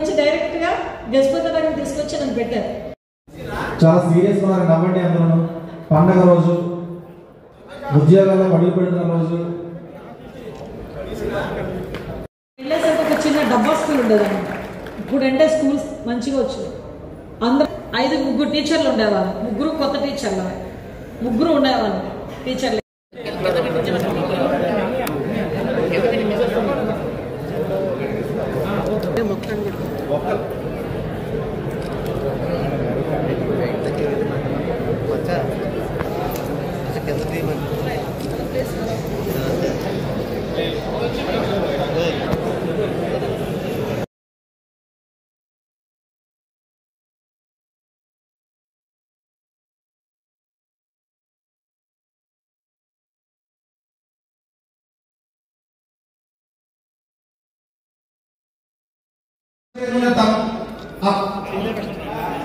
Direct గా గజపతి తీసుకొచ్చి నన్ను పెట్టారు. చాలా సీరియస్ గా నవ్వండి అందరూ. పండగ రోజు, ఉద్యోగాల్లో అడుగు పెడుతున్న రోజు. వెళ్ళేసరికి ఒక చిన్న డబ్బా స్కూల్ ఉండేదన్నమాట. ఇప్పుడంటే స్కూల్స్ మంచిగా వచ్చినాయి. అందరూ 5 టీచర్లు ఉండేవాళ్ళు, 3 కొత్త టీచర్లు, 3 ఉండేవాళ్ళు టీచర్లు.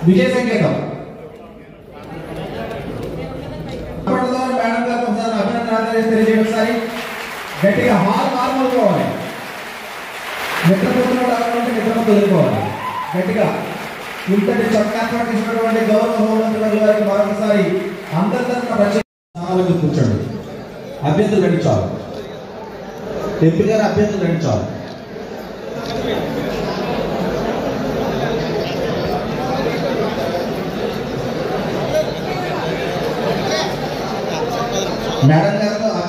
విజయ సంకేతం మేడం గారు ఒకసారి అభినందన తెలియజేయండి. ఒకసారి గట్టిగా హార్మోనుకోవాలి. నిద్రపోతున్నప్పుడు నిద్రపోతూ వదులుకోవాలి. గట్టిగా ఇంతటి చక్కగా తీసుకున్నటువంటి గౌరవ హోంమంత్రి గారికి మరొకసారి అందరి తరఫున ప్రత్యేక కూర్చోండి. అభ్యర్థులు నడిచాలి. ఎంపీ గారు అభ్యర్థులు నడిచాలి. మేడం